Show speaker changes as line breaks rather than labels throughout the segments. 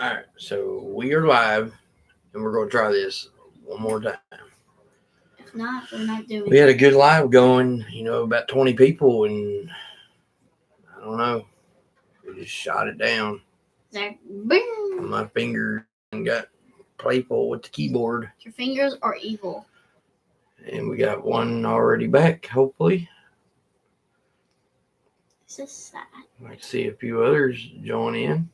Alright, so we are live and we're going to try this one more time.
If not, we're not doing it.
We had a good live going, about 20 people, and I don't know, we just shot it down.
Like, boom.
My finger got playful with the keyboard.
Your fingers are evil.
And we got one already back, hopefully.
This is sad.
I'd like to see a few others join in.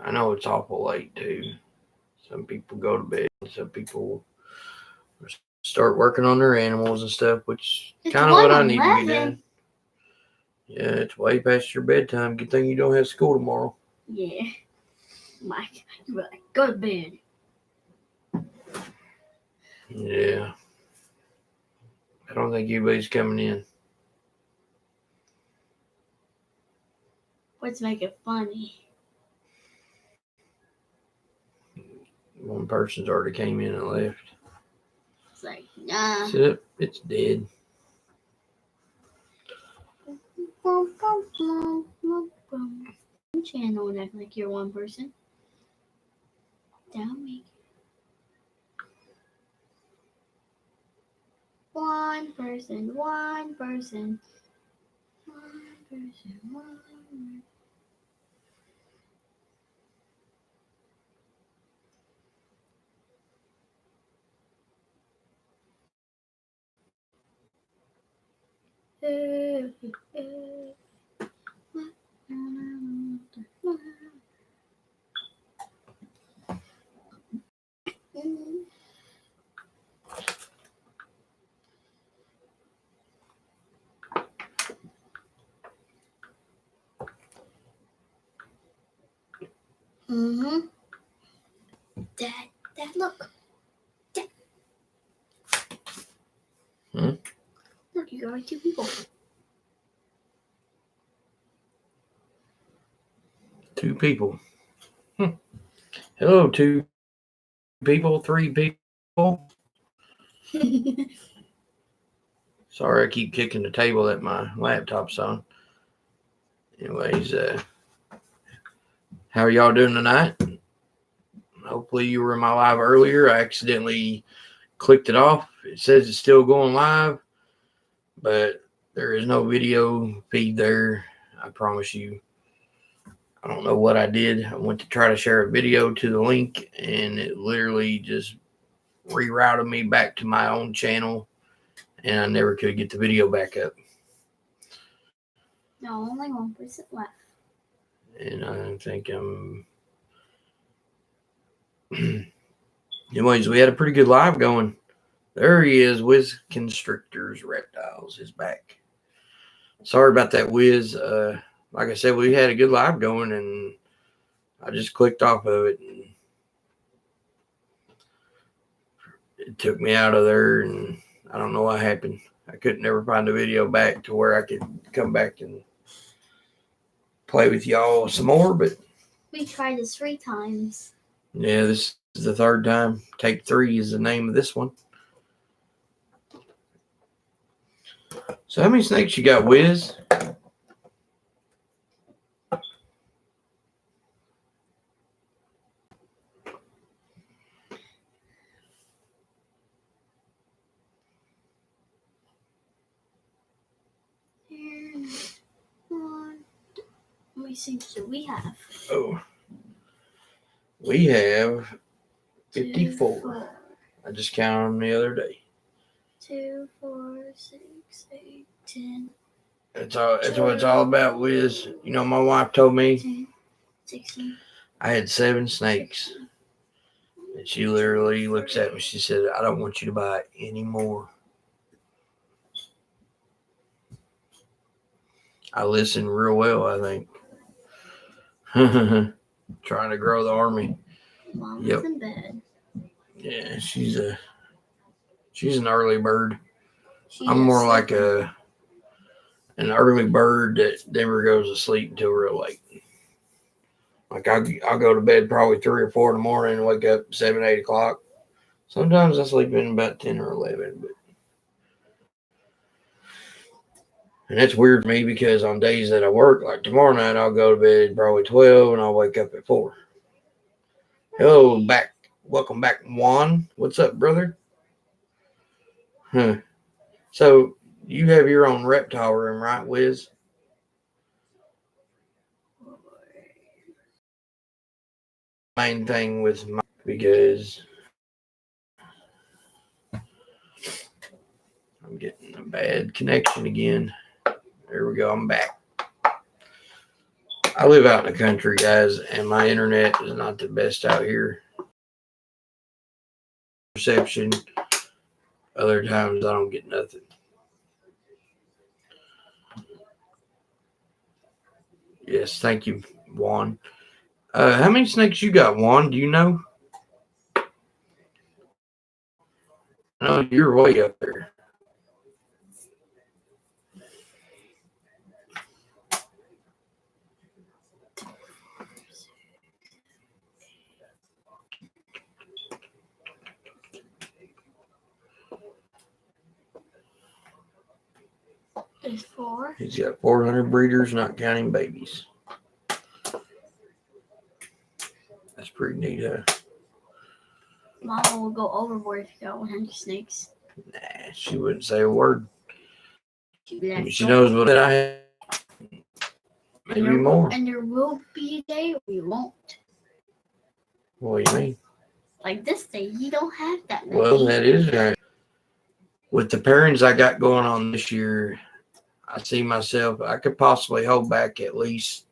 I know it's awful late too. Some people go to bed. Some people start working on their animals and stuff, which is kind of what I need to be doing. Yeah, it's way past your bedtime. Good thing you don't have school tomorrow.
Yeah. Mike, you were like, go to bed.
Yeah. I don't think anybody's coming in.
Let's make it funny.
One person's already came in and left.
It's like, nah.
It's dead.
Channel and act like you're one person. Down me. One person. Dad, look. Dad. Look, you got 2 people.
2 people. Hello, 2 people, 3 people. Sorry, I keep kicking the table that my laptop's on. Anyways, how are y'all doing tonight? Hopefully you were in my live earlier. I accidentally clicked it off. It says it's still going live, but there is no video feed there. I promise you. I don't know what I did. I went to try to share a video to the link, and it literally just rerouted me back to my own channel, and I never could get the video back up.
No, only 1% left.
And I think I'm... Anyways, we had a pretty good live going. There he is, Wiz Constrictor's Reptiles is back. Sorry about that, Wiz. Like I said, we had a good live going, and I just clicked off of it, and it took me out of there, and I don't know what happened. I couldn't ever find the video back to where I could come back and play with y'all some more, but
we tried this 3 times.
Yeah, this is the 3rd time. Take3 is the name of this one. So how many snakes you got, Wiz?
How many snakes do we have?
Oh, we have 54.
2, 4.
I just counted them the other day.
2, 4, 6, 8, 10.
That's what it's all about, Wiz. You know, my wife told me
10, 16.
I had 7 snakes. And she literally looks at me. She said, I don't want you to buy any more. I listen real well, I think. Trying to grow the army.
Mom's in bed.
Yeah, she's an early bird. I'm more like an early bird that never goes to sleep until real late. Like I'll go to bed probably 3 or 4 in the morning and wake up 7, 8 o'clock. Sometimes I sleep in about 10 or 11. But And that's weird for me because on days that I work, like tomorrow night, I'll go to bed probably 12 and I'll wake up at 4. Hello, back. Welcome back, Juan. What's up, brother? Huh. So, you have your own reptile room, right, Wiz? Main thing with my, because I'm getting a bad connection again. There we go. I'm back. I live out in the country, guys, and my internet is not the best out here. Reception. Other times I don't get nothing. Yes, thank you, Juan. How many snakes you got, Juan? Do you know? No, you're way up there.
There's 4.
He's got 400 breeders, not counting babies. That's pretty neat, huh?
Mama will go overboard if you got 100 snakes.
Nah, she wouldn't say a word. She
Like,
knows what I have. Maybe more.
And there will be a day we won't.
What do you mean?
Like this day, you don't have that many.
Well, that is right. With the pairings I got going on this year, I see myself, I could possibly hold back at least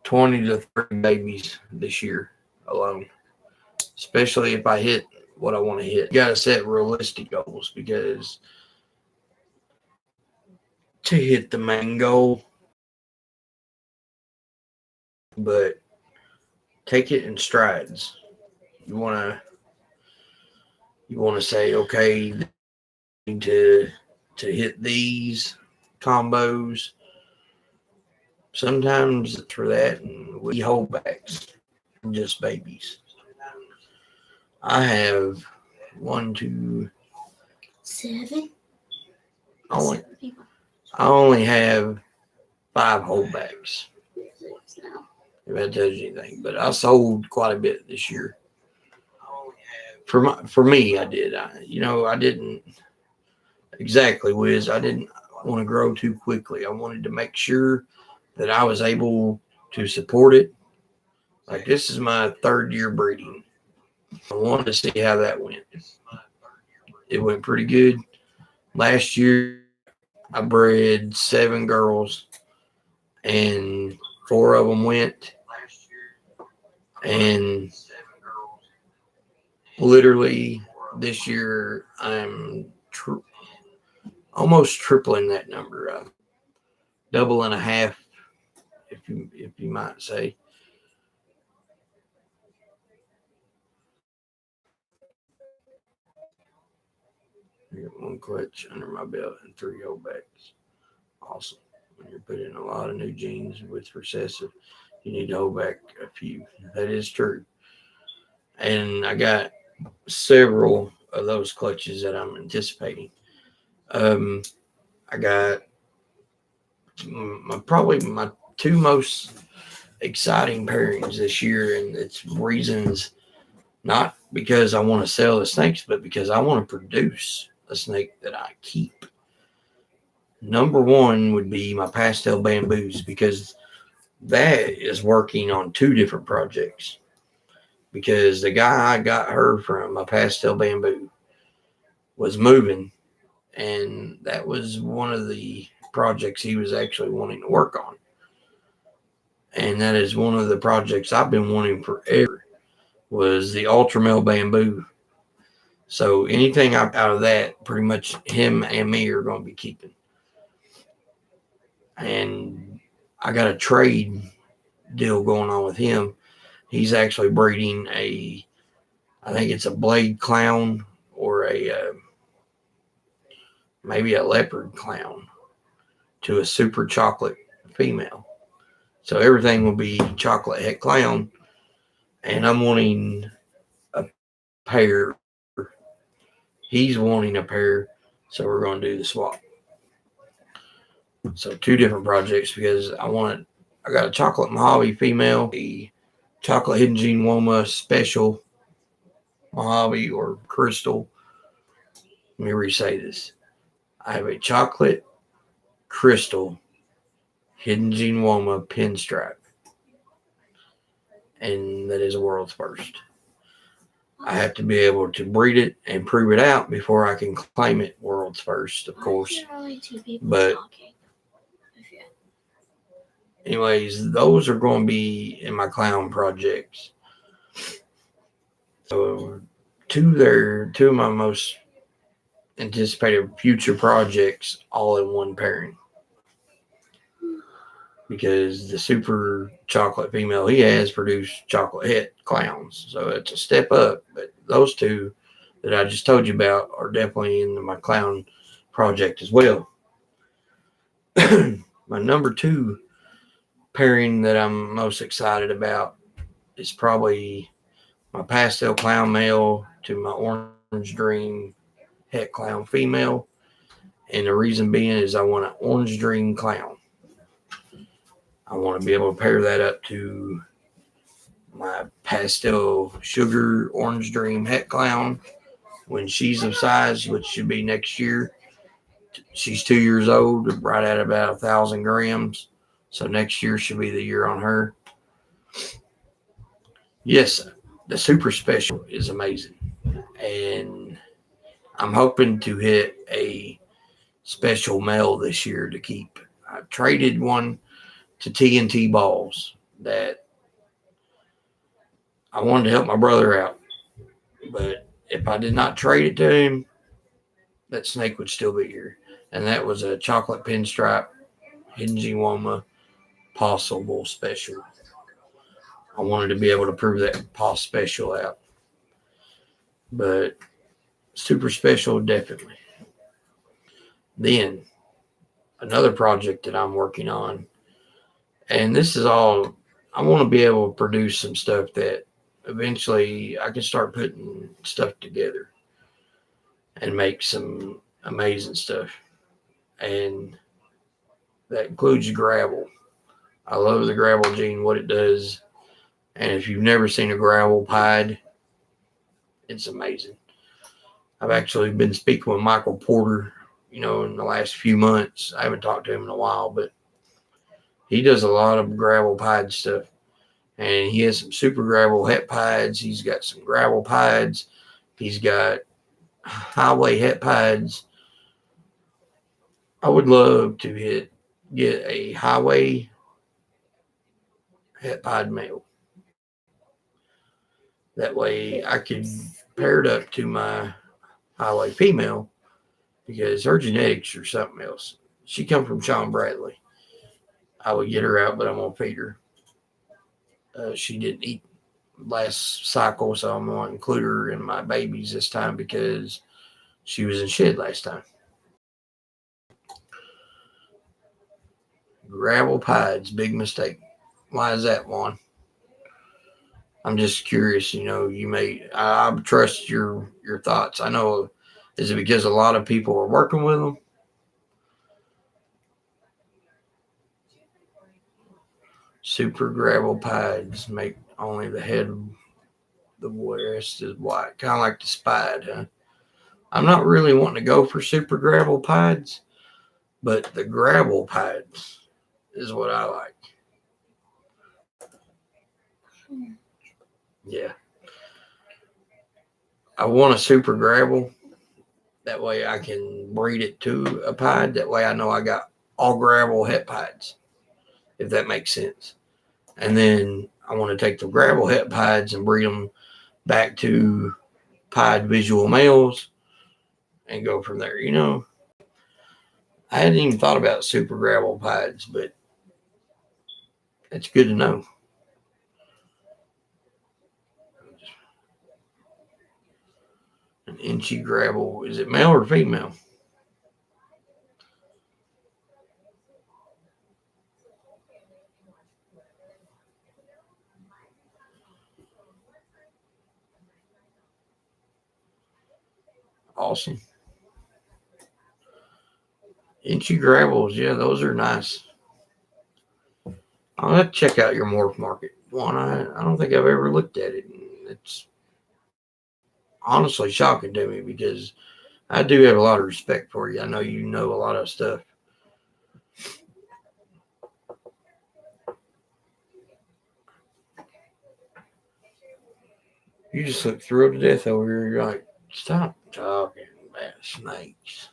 20 to 30 babies this year alone, especially if I hit what I want to hit. You got to set realistic goals, because to hit the main goal, but take it in strides. You want to say, okay, to hit these combos. Sometimes it's for that, and we hold backs, just babies. I have 1, 2,
7.
I
7 people.
only have 5 holdbacks.
6 now.
If that tells you anything, but I sold quite a bit this year. For me, I did. I didn't exactly, Wiz. I didn't want to grow too quickly. I wanted to make sure that I was able to support it. Like, this is my 3rd year breeding. I wanted to see how that went. It went pretty good. Last year, I bred 7 girls, and 4 of them went. And literally this year, I'm almost tripling that number, double and a half, if you might say. I got 1 clutch under my belt and 3 holdbacks. Awesome. When you're putting a lot of new genes with recessive, you need to hold back a few. That is true. And I got several of those clutches that I'm anticipating. I got probably my 2 most exciting pairings this year, and it's reasons not because I want to sell the snakes, but because I want to produce a snake that I keep. Number 1 would be my pastel bamboos, because that is working on 2 different projects. Because the guy I got her from, my pastel bamboo, was moving, and that was one of the projects he was actually wanting to work on. And that is one of the projects I've been wanting forever, was the ultra male bamboo. So anything out of that, pretty much him and me are going to be keeping. And I got a trade deal going on with him. He's actually breeding I think it's a blade clown, or maybe a leopard clown, to a super chocolate female. So everything will be chocolate het clown, and I'm wanting a pair. He's wanting a pair, so we're going to do the swap. So 2 different projects because I got a chocolate Mojave female, a chocolate Hidden Gene Woma special Mojave or crystal. Let me re-say this. I have a chocolate crystal Hidden Gene Woma pinstripe, and that is a world's first. I have to be able to breed it and prove it out before I can claim it world's first, of course. But anyways, those are going to be in my clown projects. So two of my most anticipated future projects all in one pairing. Because the super chocolate female he has produced chocolate het clowns. So it's a step up. But those 2 that I just told you about are definitely in my clown project as well. My number 2 pairing that I'm most excited about is probably my pastel clown male to my orange dream het clown female. And the reason being is I want an orange dream clown. I want to be able to pair that up to my pastel sugar orange dream het clown when she's of size, which should be next year. She's 2 years old, right at about 1,000 grams. So next year should be the year on her. Yes, the super special is amazing. And I'm hoping to hit a special male this year to keep. I traded one to TNT balls that I wanted to help my brother out. But if I did not trade it to him, that snake would still be here. And that was a chocolate pinstripe Hidden Gene Woma possible special. I wanted to be able to prove that POS special out. But super special, definitely. Then, another project that I'm working on, and this is all, I want to be able to produce some stuff that eventually I can start putting stuff together and make some amazing stuff. And that includes gravel. I love the gravel gene, what it does. And if you've never seen a gravel pied, it's amazing. I've actually been speaking with Michael Porter, in the last few months. I haven't talked to him in a while, but he does a lot of gravel pied stuff. And he has some super gravel het pieds. He's got some gravel pieds. He's got highway het pieds. I would love to get a highway het pied male. That way I could pair it up to my highway female because her genetics are something else. She come from Sean Bradley. I would get her out, but I'm going to feed her. She didn't eat last cycle, so I'm going to include her in my babies this time because she was in shed last time. Gravel pieds, big mistake. Why is that, Juan? I'm just curious. I trust your thoughts. I know, is it because a lot of people are working with them? Super gravel pieds make only the head of the rest is white, kind of like the spide, huh? I'm not really wanting to go for super gravel pieds, but the gravel pieds is what I like. Yeah. I want a super gravel. That way I can breed it to a pied. That way I know I got all gravel het pieds, if that makes sense. And then I want to take the gravel het pieds and breed them back to pied visual males and go from there. I hadn't even thought about super gravel pieds, but it's good to know. An inchy gravel, is it male or female? Awesome. Inchy gravels, yeah, those are nice. I'll have to check out your morph market one. I don't think I've ever looked at it. It's honestly shocking to me because I do have a lot of respect for you. I know you know a lot of stuff. You just look thrilled to death over here. You're like, stop talking about snakes.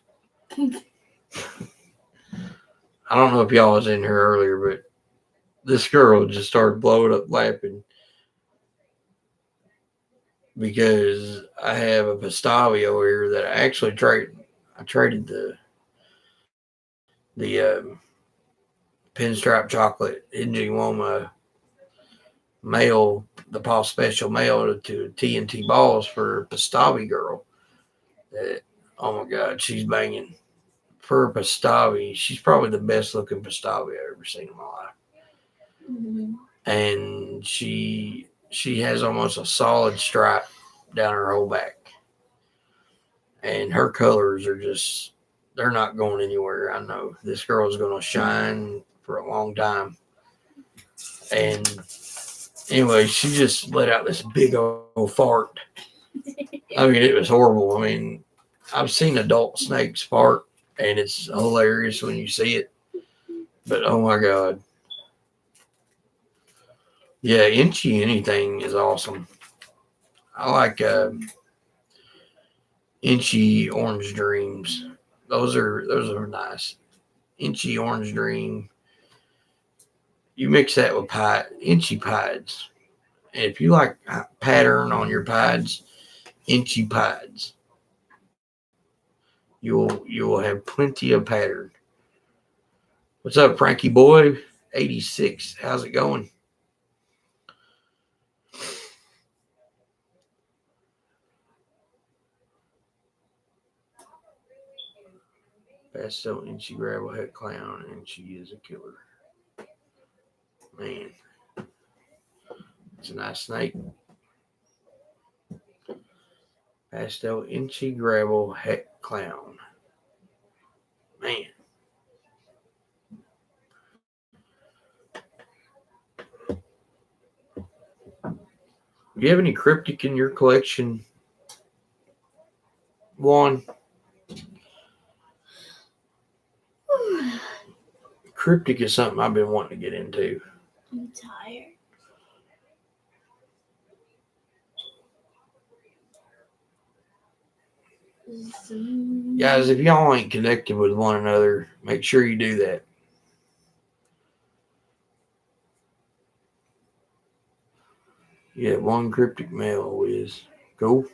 I don't know if y'all was in here earlier, but this girl just started blowing up laughing because I have a Pastavi over here that I actually traded. I traded the pinstripe chocolate Ingenuoma male, the Paul Special male to TNT balls for Pastavi girl. That, oh my God, she's banging. For Pastavi, she's probably the best looking Pastavi I've ever seen in my life.
Mm-hmm.
And she has almost a solid stripe down her whole back. And her colors are just, they're not going anywhere. I know this girl's going to shine for a long time. And anyway, she just let out this big old fart. I mean, it was horrible. I mean, I've seen adult snakes fart, and it's hilarious when you see it. But oh my God. Yeah, Inchy anything is awesome. I like Inchy Orange Dreams. Those are nice. Inchy Orange Dream. You mix that with Inchy Pieds. And if you like pattern on your Pieds, Inchy Pieds. You will have plenty of pattern. What's up, Frankie boy? 86. How's it going? Pastel Inchy Gravelhead Clown, and she is a killer. Man, it's a nice snake. Pastel Inchy Gravelhead Clown. Man. Do you have any cryptic in your collection? One. Cryptic is something I've been wanting to get into.
I'm tired.
Guys, if y'all ain't connected with one another, make sure you do that. Yeah, one cryptic male is cool.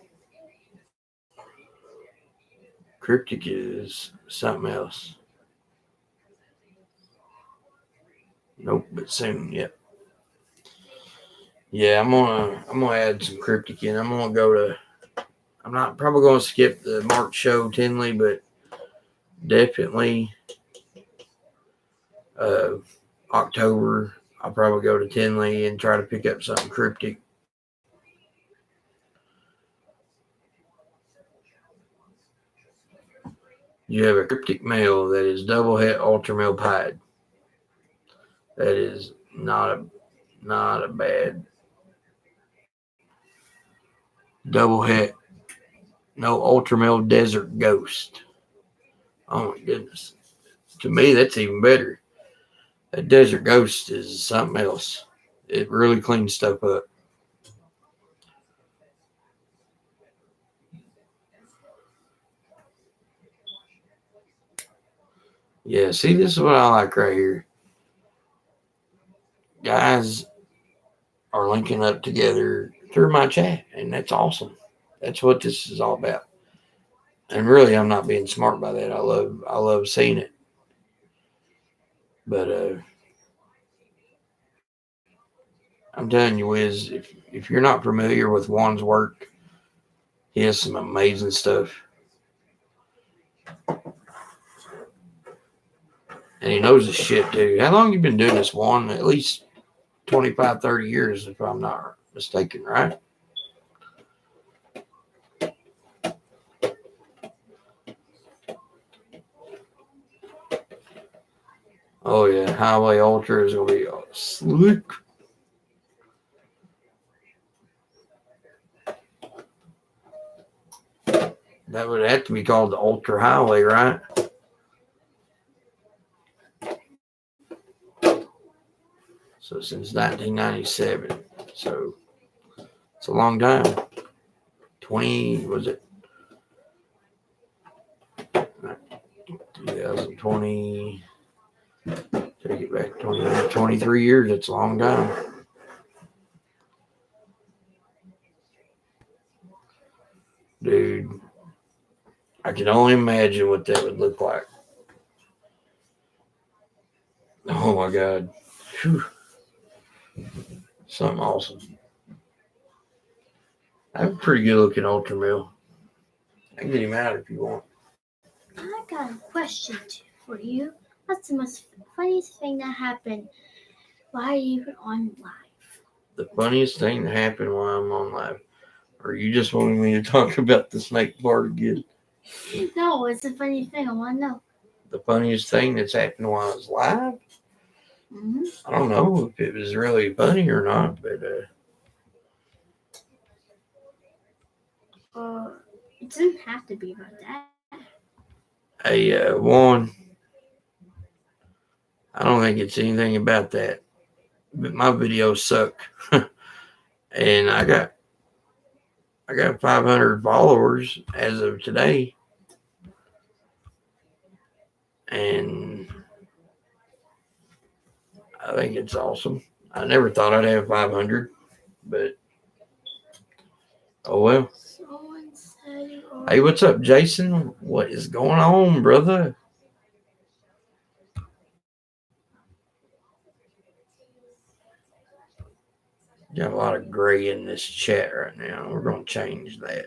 Cryptic is something else. Nope, but soon, yep. Yeah, I'm gonna add some cryptic in. I'm not probably gonna skip the March show Tinley, but definitely October I'll probably go to Tinley and try to pick up something cryptic. You have a cryptic male that is double het ultra male pied. That is not a bad double het. No ultra male desert ghost. Oh my goodness. To me, that's even better. That desert ghost is something else. It really cleans stuff up. Yeah, see, this is what I like right here. Guys are linking up together through my chat, and that's awesome. That's what this is all about. And really, I'm not being smart by that. I love seeing it. But I'm telling you, Wiz, if you're not familiar with Juan's work, he has some amazing stuff. And he knows his shit, too. How long have you been doing this, Juan? At least 25, 30 years, if I'm not mistaken, right? Oh yeah, Highway Ultra is gonna be slick. That would have to be called the Ultra Highway, right? So since 1997. So it's a long time. 2020, take it back 23 years. It's a long time. Dude, I can only imagine what that would look like. Oh my God. Whew. Something awesome. I have a pretty good looking Ultra Mill. I can get him out if you want.
I got a question for you. What's the most funniest thing that happened while you were on live?
The funniest thing that happened while I'm on live. Or you just wanted me to talk about the snake part again?
No, it's a funny thing. I want to know.
The funniest thing that's happened while I was live?
Mm-hmm.
I don't know if it was really funny or not, but
It doesn't have to be about that.
one, I don't think it's anything about that. But my videos suck. And I got 500 followers as of today. And I think it's awesome. I never thought I'd have 500, but oh well.
Someone said,
Hey, what's up, Jason? What is going on, brother? Got a lot of gray in this chat right now. We're going to change that.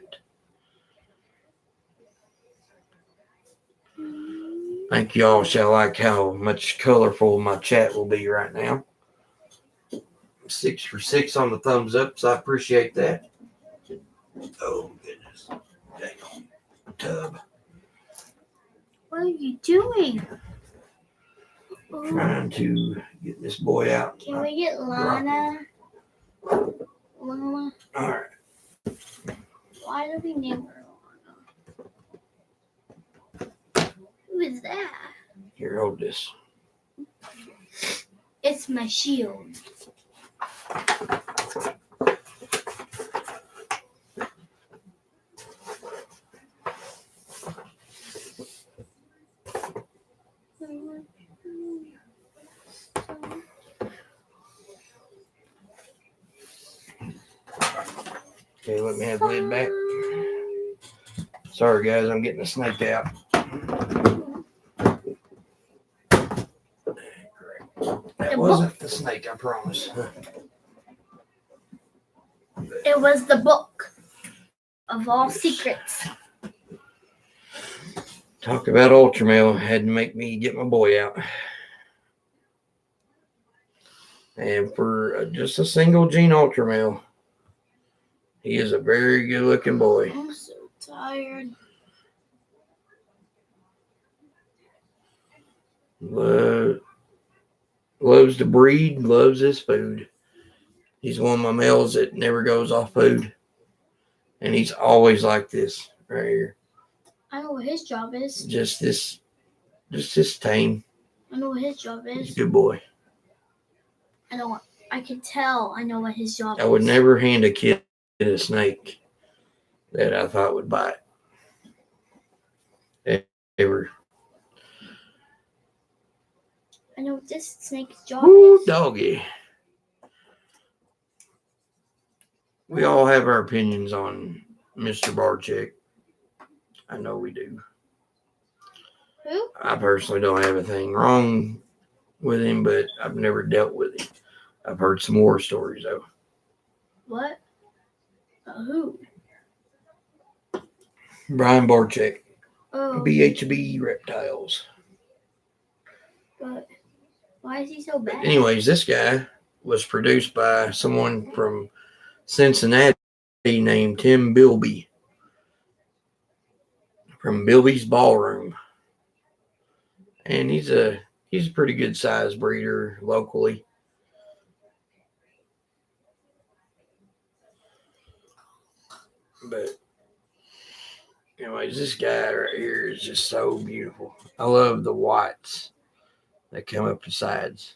Thank you all. Shall like how much colorful my chat will be right now. 6 for 6 on the thumbs up, so I appreciate that. Oh, goodness. Dang on. Tub.
what are you doing?
Trying to get this boy out.
Can we get Lana? Lana?
All right.
Why do we name her Lana? Who is that?
Here, hold this.
It's my shield.
Okay, let me have the lid back. Sorry, guys, I'm getting the snake out. That wasn't the snake, I promise.
It was the book of all secrets.
Talk about Ultramail. Had to make me get my boy out. And for just a single gene Ultramail, he is a very good looking boy.
I'm so tired.
Loves to breed, loves his food. He's one of my males that never goes off food. And he's always like this right here.
I know what his job is.
Just this tame.
I know what his job
He's a
is.
good boy.
I can tell. I know what his job is.
I would never hand a kid a snake that I thought would bite. Ever.
I know what this snake's job
Woo,
is.
doggy. We all have our opinions on Mr. Barczyk. I know we do.
Who?
I personally don't have anything wrong with him, but I've never dealt with him. I've heard some war stories, though.
What? Who?
Brian Barczyk.
Oh.
BHB Reptiles.
But why is he so bad?
But anyways, this guy was produced by someone from Cincinnati named Tim Bilby from Bilby's Ballroom. And he's a he's a pretty good sized breeder locally. But anyways, this guy right here is just so beautiful. I love the whites that come up the sides.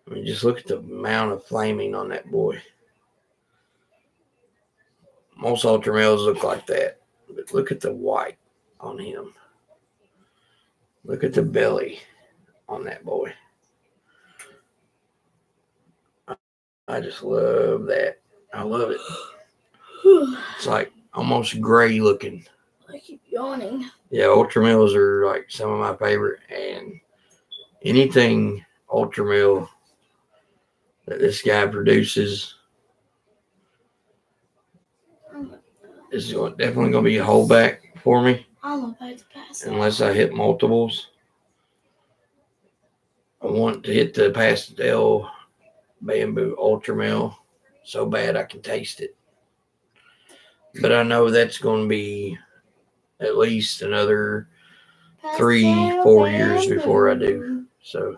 I mean, just look at the amount of flaming on that boy. Most ultra males look like that, but look at the white on him. Look at the belly on that boy. I just love that. I love it. It's like almost gray looking.
I keep yawning.
Yeah, ultra males are like some of my favorite, and anything ultra male that this guy produces is definitely going to be a holdback for me.
I'm about to pass out.
Unless I hit multiples. I want to hit the pastel bamboo ultra male so bad I can taste it. But I know that's going to be at least another 3-4 years before I do. So,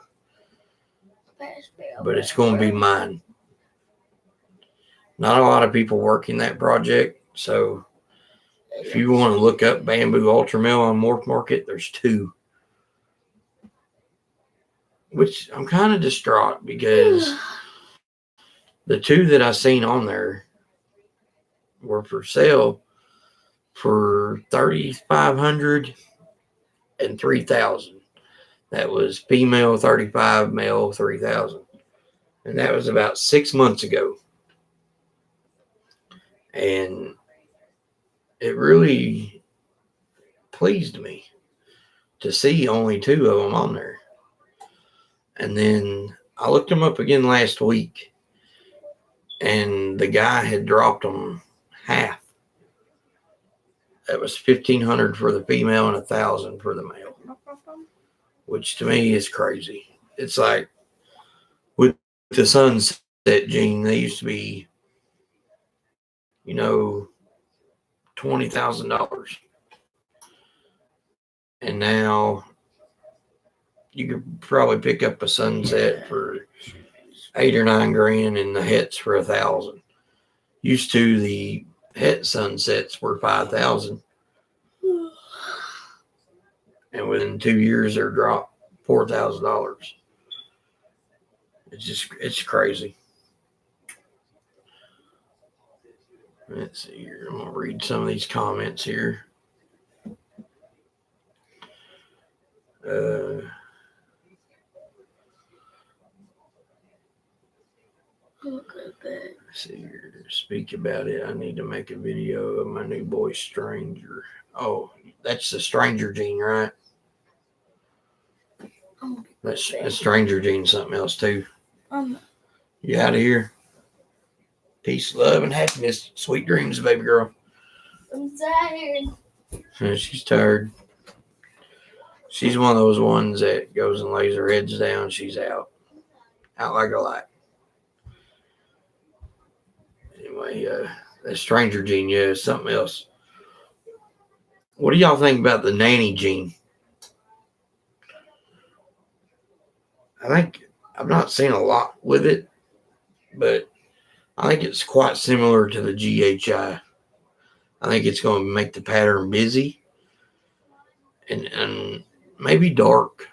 but it's going to be mine. Not a lot of people working that project. So if you want to look up bamboo ultra male on Morph Market, there's 2. Which I'm kind of distraught because the 2 that I seen on there were for sale for $3,500 and $3,000. That was female 35, male 3,000, and that was about 6 months ago. And it really pleased me to see only 2 of them on there. And then I looked them up again last week, and the guy had dropped them half. That was $1,500 for the female and $1,000 for the male, which to me is crazy. It's like with the sunset gene, they used to be, $20,000, and now you could probably pick up a sunset for $8 or $9 grand, and the hets for $1,000. Used to, the het sunsets were $5,000, and within 2 years they're dropped $4,000. It's crazy. Let's see here. I'm gonna read some of these comments here.
Look at that.
Let's see here. Speak about it. I need to make a video of my new boy Stranger. Oh, that's the Stranger gene, right? That's Stranger gene, something else too. You out of here? Peace, love, and happiness. Sweet dreams, baby girl.
I'm tired.
She's tired. She's one of those ones that goes and lays her heads down. She's out. Out like a light. Anyway, that Stranger gene, yeah, is something else. What do y'all think about the nanny gene? I think I've not seen a lot with it, but I think it's quite similar to the GHI. I think it's going to make the pattern busy and maybe dark.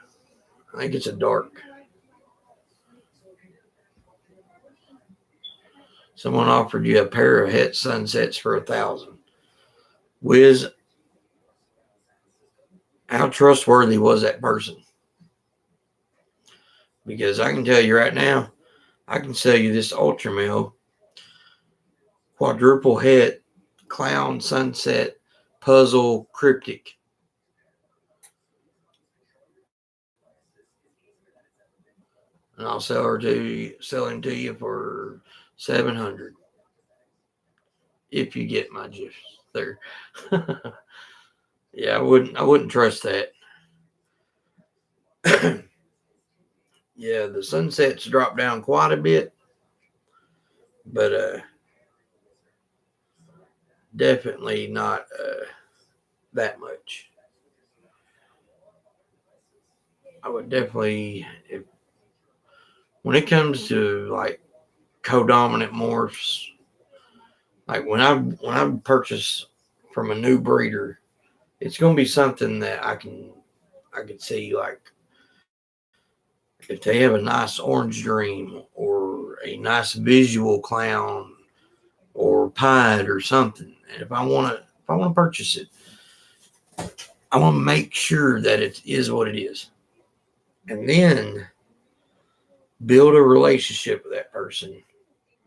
I think it's a dark. Someone offered you a pair of het sunsets for $1,000. Wiz, how trustworthy was that person? Because I can tell you right now, I can sell you this ultra male quadruple het clown sunset puzzle cryptic. And I'll sell him to you for $700 if you get my gifs there. Yeah, I wouldn't trust that. Yeah, the sunsets drop down quite a bit, but definitely not that much. I would definitely, when it comes to like codominant morphs, like when I purchase from a new breeder, it's going to be something that I can see, like if they have a nice orange dream or a nice visual clown or pied or something, and if I want to purchase it, I want to make sure that it is what it is, and then build a relationship with that person.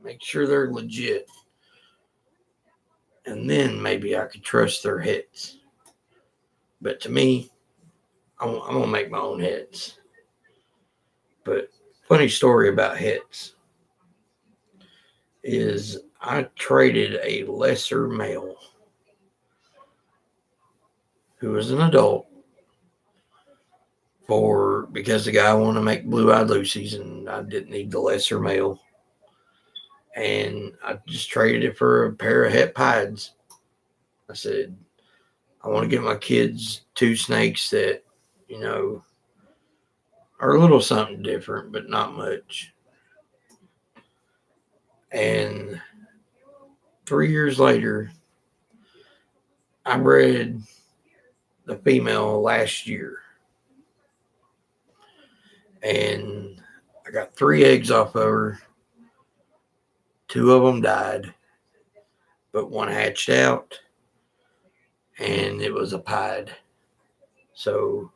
Make sure they're legit, and then maybe I could trust their heads. But to me, I'm gonna make my own heads. But funny story about heads is I traded a lesser male who was an adult for because the guy wanted to make blue-eyed Lucy's and I didn't need the lesser male, and I just traded it for a pair of het pieds. I said I want to get my kids two snakes that you know are a little something different, but not much. And 3 years later, I bred the female last year, and I got 3 eggs off of her. 2 of them died, but one hatched out, and it was a pied. So,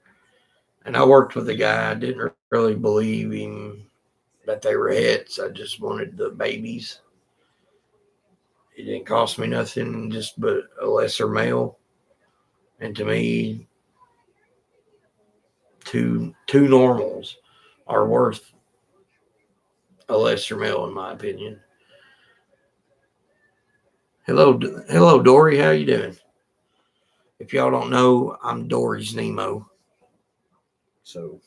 and I worked with a guy. I didn't really believe him that they were hets. I just wanted the babies. It didn't cost me nothing, just but a lesser male. And to me, two normals are worth a lesser male, in my opinion. Hello, Dory. How you doing? If y'all don't know, I'm Dory's Nemo. So,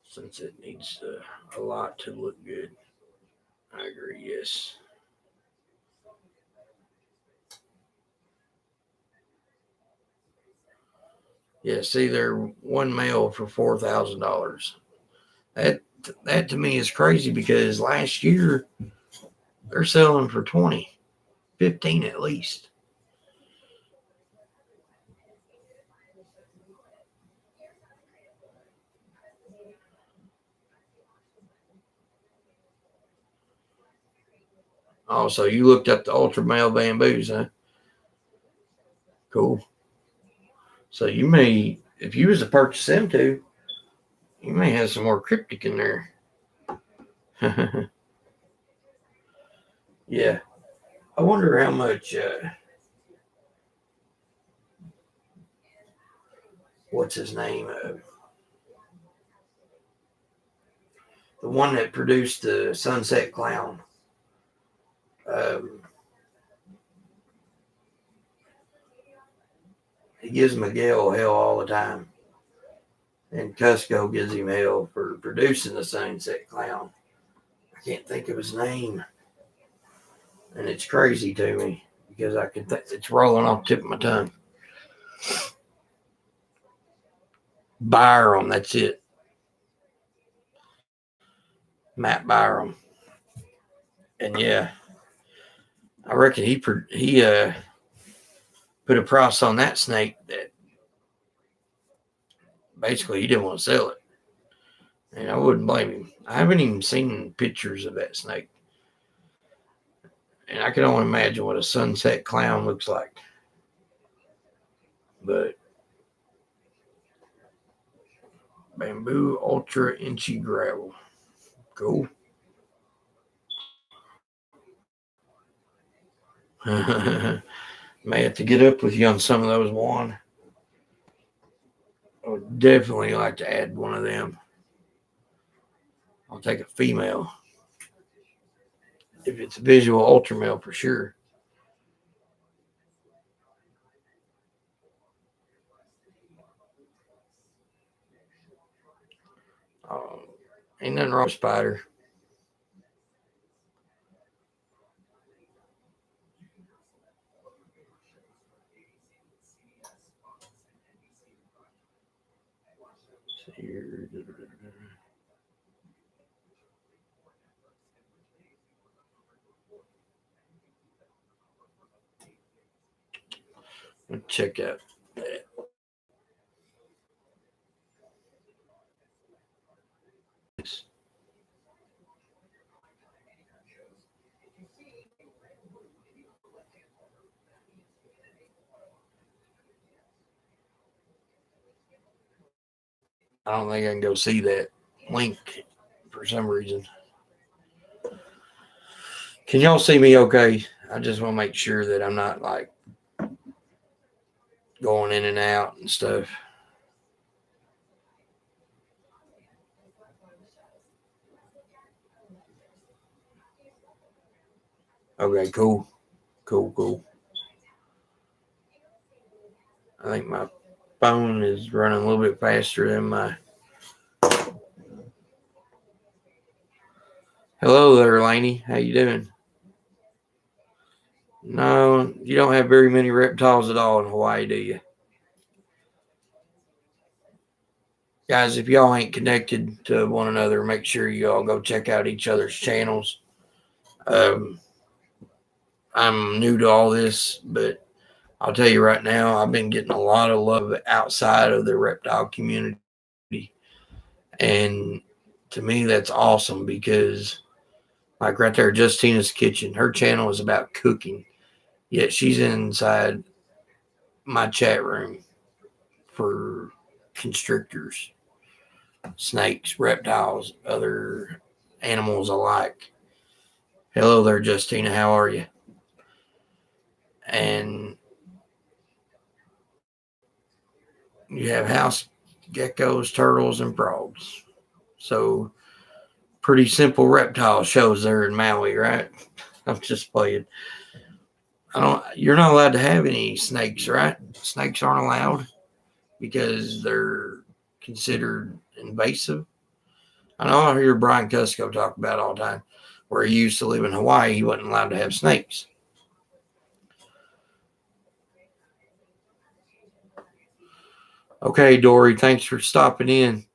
since it needs a lot to look good, I agree. Yes. Yeah. See, they're one male for $4,000. That that to me is crazy because last year they're selling for 20, 15 at least. Also, you looked up the ultra male bamboos, huh? Cool. So you may, if you was to purchase them too, you may have some more cryptic in there. Yeah. I wonder how much. What's his name? The one that produced the Sunset Clown. Um, he gives Miguel hell all the time, and Cusco gives him hell for producing the Sunset Clown. I can't think of his name, and it's crazy to me because I can it's rolling off the tip of my tongue. Byram, that's it. Matt Byram, and yeah, I reckon he put a price on that snake that basically he didn't want to sell it, and I wouldn't blame him. I haven't even seen pictures of that snake, and I can only imagine what a sunset clown looks like. But bamboo ultra inchy gravel, cool. May have to get up with you on some of those, Juan. I would definitely like to add one of them. I'll take a female if it's a visual ultra male for sure. Uh, Ain't nothing wrong with spider. Let's check out that. I don't think I can go see that link for some reason. Can y'all see me okay? I just want to make sure that I'm not like going in and out and stuff. Okay, cool. Cool. I think my phone is running a little bit faster than my... Hello there, Laney. How you doing? No, you don't have very many reptiles at all in Hawaii, do you? Guys, if y'all ain't connected to one another, make sure you all go check out each other's channels. I'm new to all this, but I'll tell you right now, I've been getting a lot of love outside of the reptile community. And to me, that's awesome because, like right there, Justina's Kitchen, her channel is about cooking. Yet she's inside my chat room for constrictors, snakes, reptiles, other animals alike. Hello there, Justina. How are you? And you have house geckos, turtles, and frogs. So pretty simple reptile shows there in Maui, right? I'm just playing. You're not allowed to have any snakes, right? Snakes aren't allowed because they're considered invasive. I know I hear Brian Cusco talk about it all the time, where he used to live in Hawaii, he wasn't allowed to have snakes. Okay, Dory, thanks for stopping in.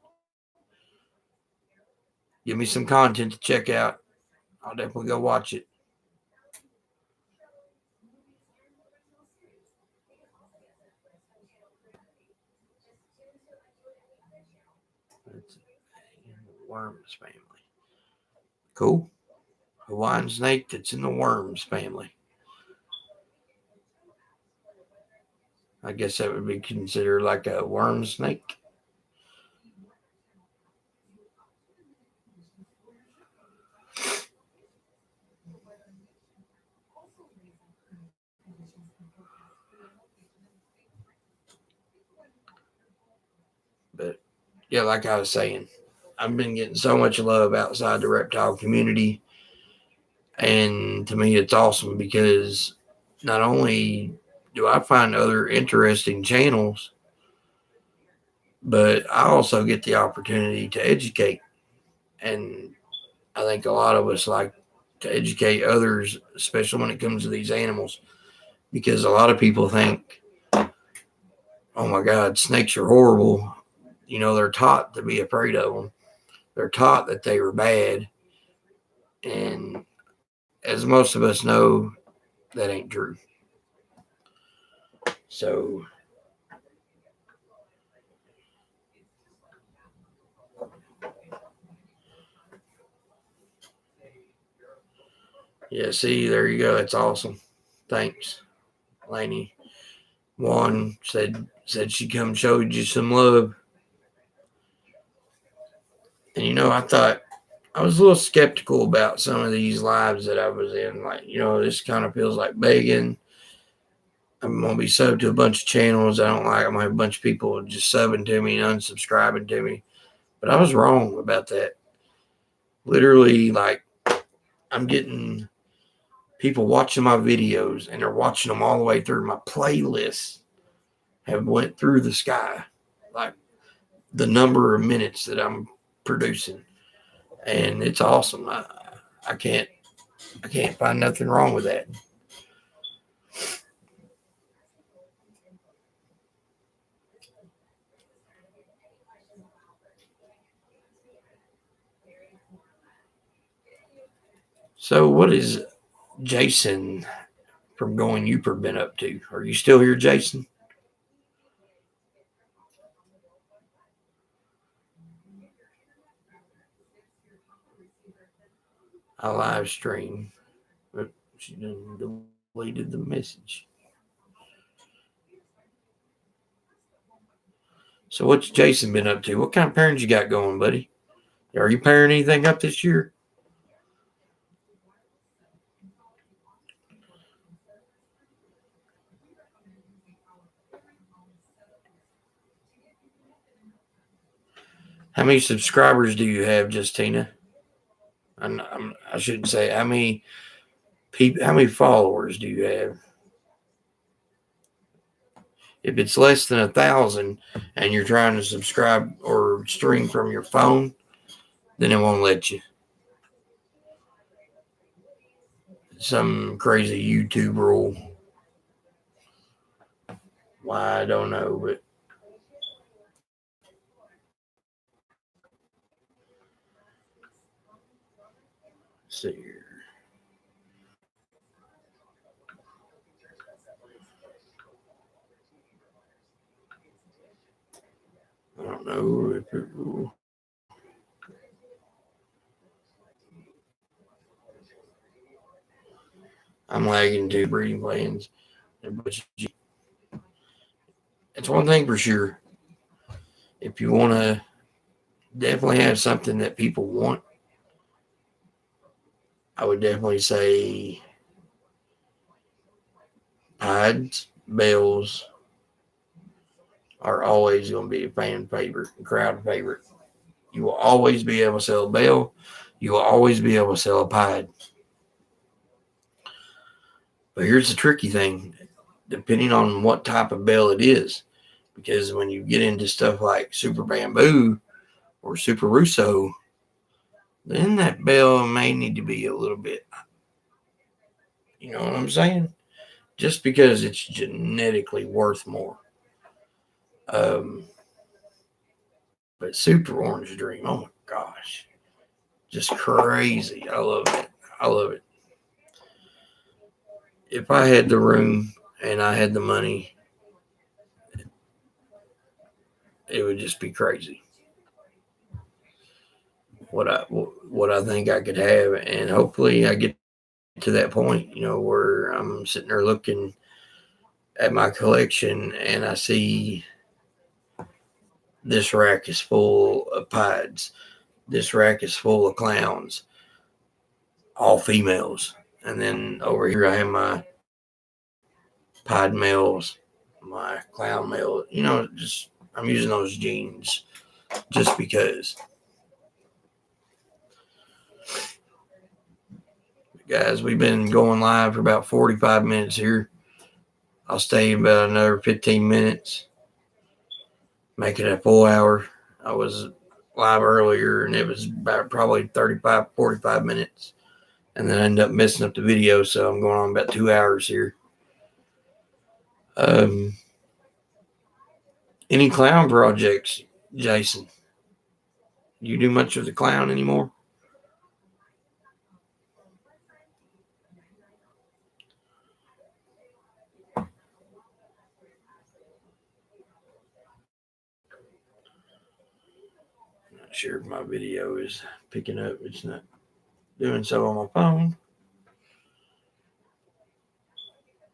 Give me some content to check out. I'll definitely go watch it. That's worms family. Cool. Hawaiian snake that's in the worms family. I guess that would be considered like a worm snake. But yeah, like I was saying, I've been getting so much love outside the reptile community. And to me, it's awesome because not only do I find other interesting channels, but I also get the opportunity to educate. And I think a lot of us like to educate others, especially when it comes to these animals, because a lot of people think, oh my God, snakes are horrible. You know, they're taught to be afraid of them. They're taught that they were bad. And as most of us know, that ain't true. So, yeah, see, there you go. It's awesome. Thanks, Laney. Juan said she come showed you some love. And you know, I was a little skeptical about some of these lives that I was in. Like, you know, this kind of feels like begging. I'm gonna be subbed to a bunch of channels I don't like. I'm gonna have a bunch of people just subbing to me and unsubscribing to me. But I was wrong about that. Literally, like, I'm getting people watching my videos and they're watching them all the way through. My playlists have went through the sky. Like the number of minutes that I'm producing. And it's awesome. I can't find nothing wrong with that. So what is Jason from going you've been up to? Are you still here, Jason? I live stream, but she deleted the message. So what's Jason been up to? What kind of pairings you got going, buddy? Are you pairing anything up this year? How many subscribers do you have, Justina? I shouldn't say how many people. How many followers do you have? If it's less than 1,000 and you're trying to subscribe or stream from your phone, then it won't let you. Some crazy YouTube rule. Why, I don't know, but let's see here. I don't know if it will. I'm lagging too, breeding plans. But it's one thing for sure. If you want to definitely have something that people want, I would definitely say hides, bells are always going to be a fan favorite, crowd favorite. You will always be able to sell a bell. You will always be able to sell a pied. But here's the tricky thing, depending on what type of bell it is. Because when you get into stuff like Super Bamboo or Super Russo, then that bell may need to be a little bit, you know what I'm saying? Just because it's genetically worth more. But Super Orange Dream, oh my gosh. Just crazy. I love it. I love it. If I had the room and I had the money, it would just be crazy. What I think I could have, and hopefully I get to that point, you know, where I'm sitting there looking at my collection and I see this rack is full of pieds, this rack is full of clowns, all females, and then over here I have my pied males, my clown male, you know, just I'm using those genes just because. Guys, we've been going live for about 45 minutes here. I'll stay about another 15 minutes, make it a full hour. I was live earlier and it was about probably 35, 45 minutes. And then I ended up messing up the video, so I'm going on about 2 hours here. Any clown projects, Jason? You do much of the clown anymore? Not sure if my video is picking up. It's not doing so on my phone.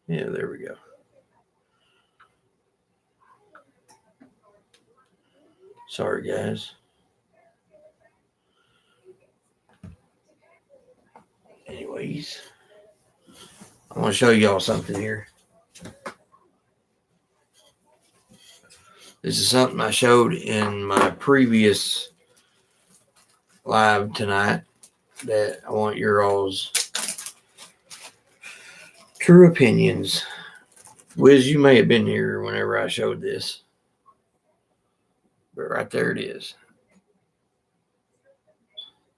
Yeah, there we go. Sorry, guys. Anyways, I want to show y'all something here. This is something I showed in my previous live tonight that I want your all's true opinions. Wiz, you may have been here whenever I showed this, but right there it is.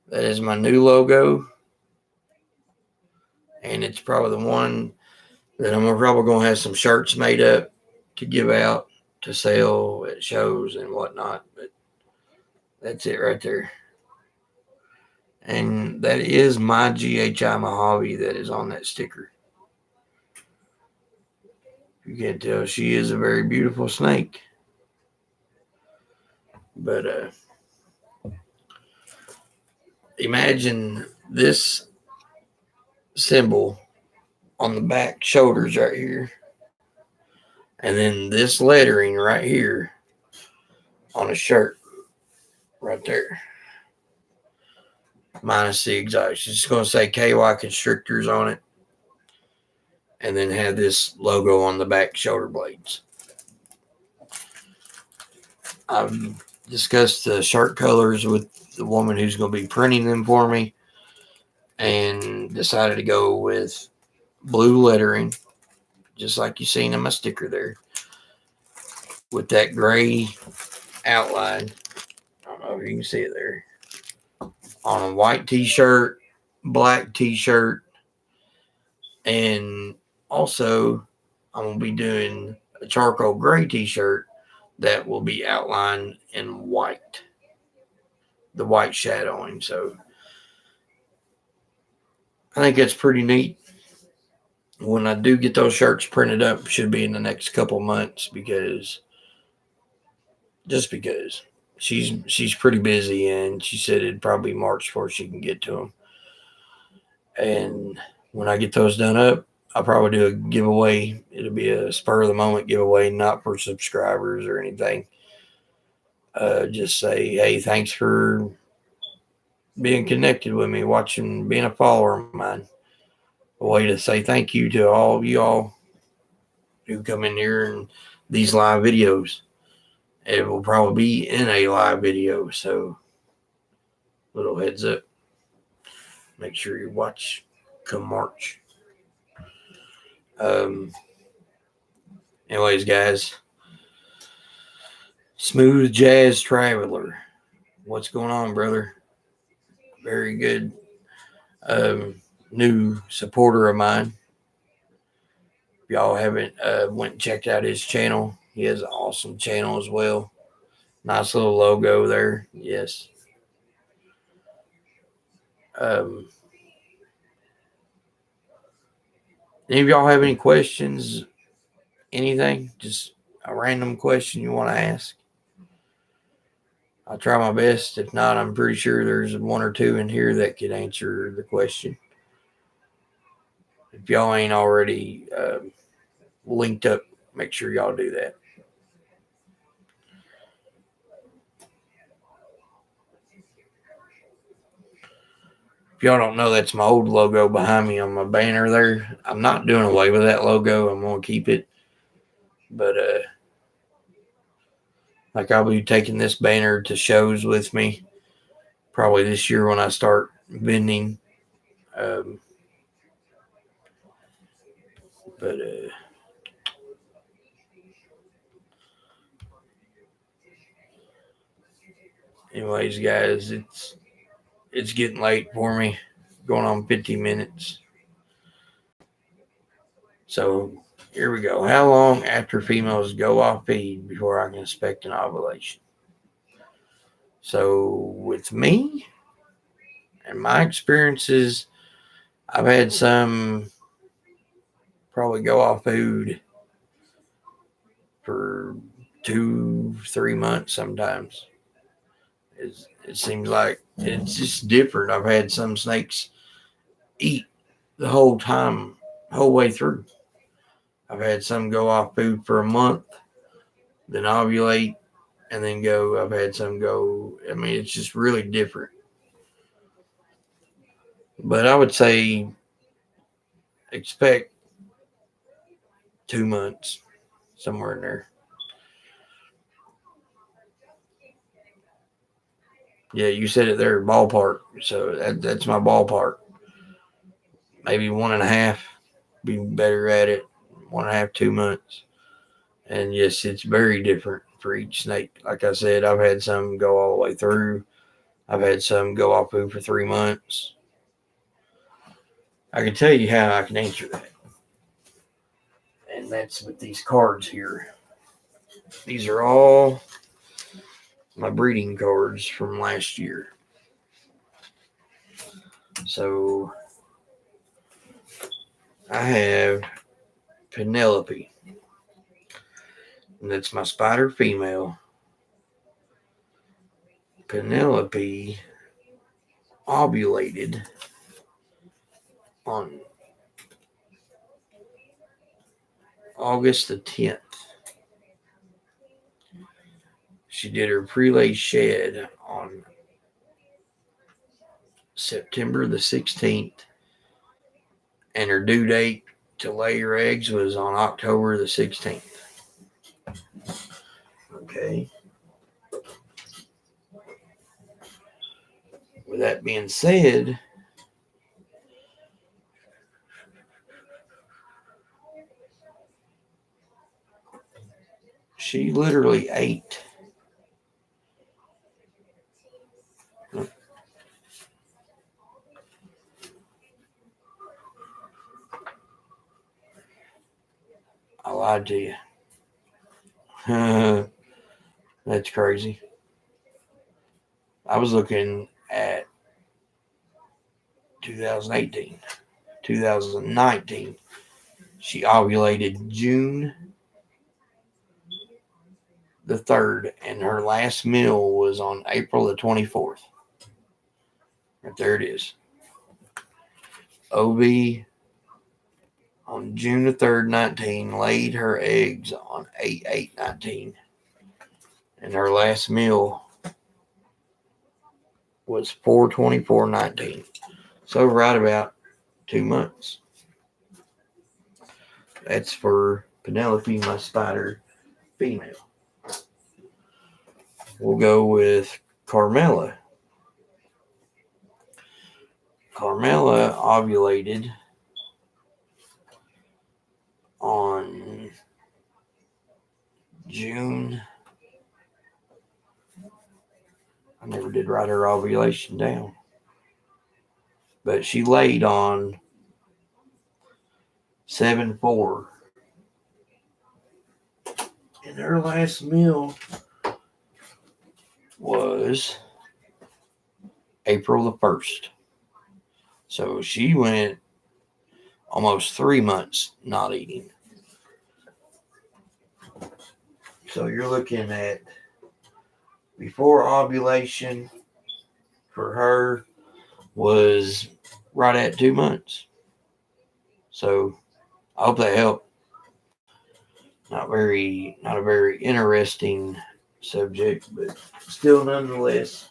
That is my new logo, and it's probably the one that I'm probably going to have some shirts made up to give out to sell at shows and whatnot, but that's it right there. And that is my GHI Mojave that is on that sticker. You can't tell, she is a very beautiful snake. But imagine this symbol on the back shoulders right here, and then this lettering right here on a shirt right there, minus the exotic. It's just going to say KY Constrictors on it, and then have this logo on the back shoulder blades. I've discussed the shirt colors with the woman who's going to be printing them for me, and decided to go with blue lettering, just like you seen in my sticker there, with that gray outline. I don't know if you can see it there. On a white t-shirt, black t-shirt, and also I'm going to be doing a charcoal gray t-shirt that will be outlined in white, the white shadowing. So I think that's pretty neat. When I do get those shirts printed up, should be in the next couple months, because she's pretty busy, and she said it'd probably be March before she can get to them. And when I get those done up, I'll probably do a giveaway. It'll be a spur of the moment giveaway, not for subscribers or anything. Just say, hey, thanks for being connected with me, watching, being a follower of mine. A way to say thank you to all of y'all who come in here and these live videos. It will probably be in a live video, so little heads up. Make sure you watch come March. Anyways, guys, Smooth Jazz Traveler, what's going on, brother? Very good. New supporter of mine. If y'all haven't went and checked out his channel, he has an awesome channel as well. Nice little logo there. Yes. Any of y'all have any questions? Anything? Just a random question you want to ask? I'll try my best. If not, I'm pretty sure there's one or two in here that could answer the question. If y'all ain't already linked up, make sure y'all do that. If y'all don't know, that's my old logo behind me on my banner there. I'm not doing away with that logo. I'm going to keep it. But like, I'll be taking this banner to shows with me probably this year when I start vending. But anyways, guys, it's getting late for me. Going on 50 minutes. So here we go. How long after females go off feed before I can expect an ovulation? So with me and my experiences, I've had some probably go off food for 2-3 months sometimes. It seems like it's just different. I've had some snakes eat the whole time, whole way through. I've had some go off food for a month, then ovulate, and then go. I've had some go. I mean, it's just really different. But I would say expect 2 months, somewhere in there. Yeah, you said it there, ballpark. So that's my ballpark. Maybe 1.5. Be better at it. 1.5, 2 months. And yes, it's very different for each snake. Like I said, I've had some go all the way through. I've had some go off food for 3 months. I can tell you how I can answer that. And that's with these cards here. These are all my breeding cards from last year. So I have Penelope. And that's my spider female. Penelope ovulated on August the 10th. She did her prelay shed on September the 16th, and her due date to lay her eggs was on October the 16th. Okay. With that being said, she literally ate I lied to you. That's crazy. I was looking at 2018, 2019. She ovulated June the 3rd, and her last meal was on April the 24th. Right there it is. OB on June the 3rd, 19, laid her eggs on 8/8/19. And her last meal was 4/24/19. So right about 2 months. That's for Penelope, my spider female. We'll go with Carmela. Carmela ovulated on June. I never did write her ovulation down. But she laid on 7/4. And her last meal was April the 1st. So she went almost 3 months not eating. So you're looking at before ovulation for her was right at 2 months. So I hope that helped. Not a very interesting subject, but still nonetheless.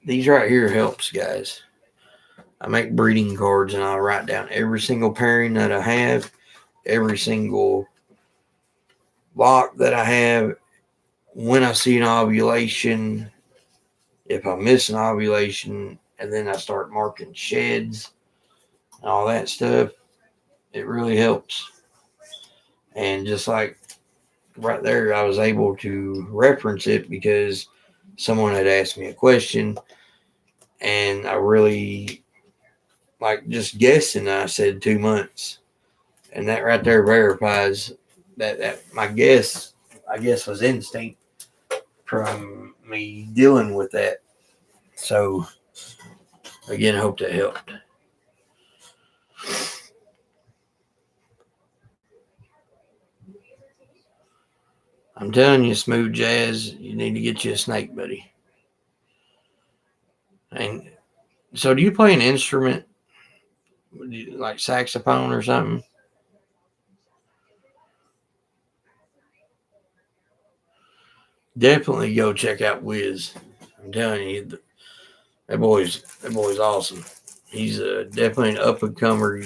These right here helps, guys. I make breeding cards and I write down every single pairing that I have, every single lock that I have, when I see an ovulation, if I miss an ovulation, and then I start marking sheds and all that stuff. It really helps. And just like right there, I was able to reference it because someone had asked me a question and I really just guessing. I said 2 months, and that right there verifies that my guess, I guess, was instinct from me dealing with that. So again, I hope that helped. I'm telling you, Smooth Jazz, you need to get you a snake, buddy. And so, do you play an instrument, like saxophone or something? Definitely go check out Wiz. I'm telling you, that boy's awesome. He's definitely an up and comer.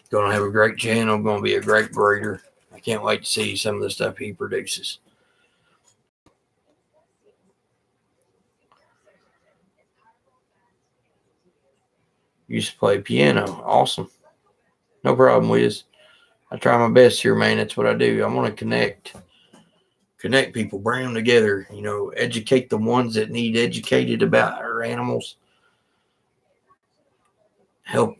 Going to have a great channel. Going to be a great breeder. I can't wait to see some of the stuff he produces. Used to play piano. Awesome. No problem, Wiz. I try my best here, man. That's what I do. I want to connect people, bring them together, educate the ones that need educated about our animals, help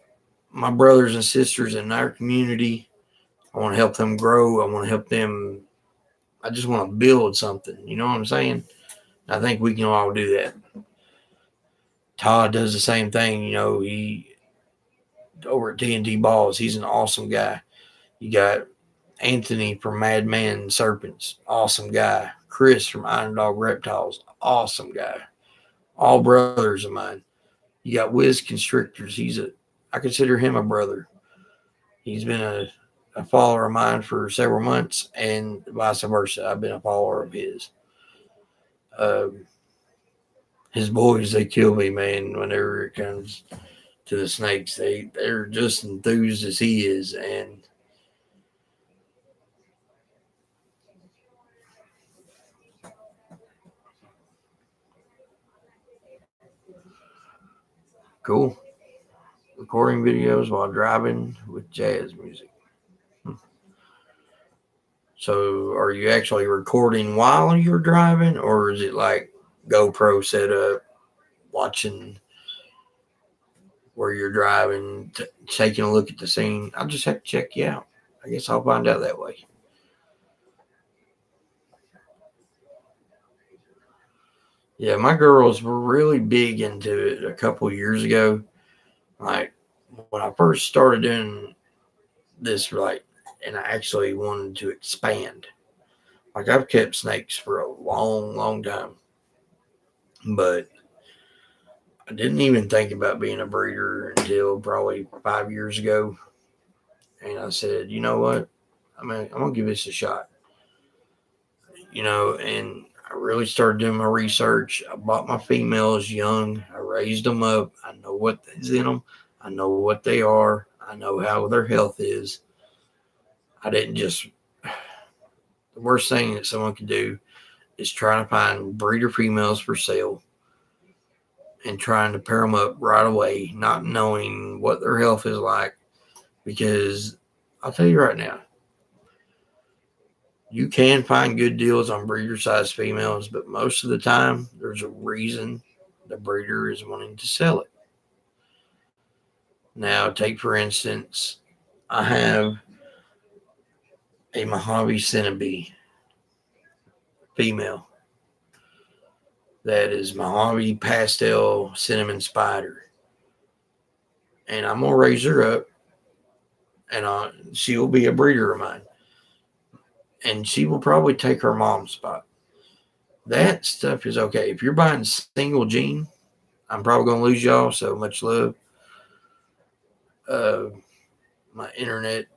my brothers and sisters in our community. I want to help them grow. I want to help them. I just want to build something. You know what I'm saying? I think we can all do that. Todd does the same thing. He over at TNT Balls, he's an awesome guy. You got Anthony from Madman Serpents, awesome guy. Chris from Iron Dog Reptiles, awesome guy. All brothers of mine. You got Wiz Constrictors. I consider him a brother. He's been a follower of mine for several months, and vice versa. I've been a follower of his. His boys, they kill me, man. Whenever it comes to the snakes, they're just enthused as he is, and cool. Recording videos while driving with jazz music. So, are you actually recording while you're driving, or is it like GoPro setup, watching where you're driving, taking a look at the scene? I'll just have to check you out. I guess I'll find out that way. Yeah, my girls were really big into it a couple years ago. Like when I first started doing this, like, and I actually wanted to expand. Like I've kept snakes for a long, long time, but I didn't even think about being a breeder until probably 5 years ago. And I said, you know what? I'm gonna give this a shot. And I really started doing my research. I bought my females young. I raised them up. I know what's in them. I know what they are. I know how their health is. I didn't just. The worst thing that someone can do is try to find breeder females for sale and trying to pair them up right away, not knowing what their health is like. Because I'll tell you right now, you can find good deals on breeder size females, but most of the time, there's a reason the breeder is wanting to sell it. Now, take for instance, I have a Mojave Cinnabee female that is Mojave Pastel Cinnamon Spider. And I'm going to raise her up, and she'll be a breeder of mine. And she will probably take her mom's spot. That stuff is okay. If you're buying single gene, I'm probably going to lose y'all, so much love. My internet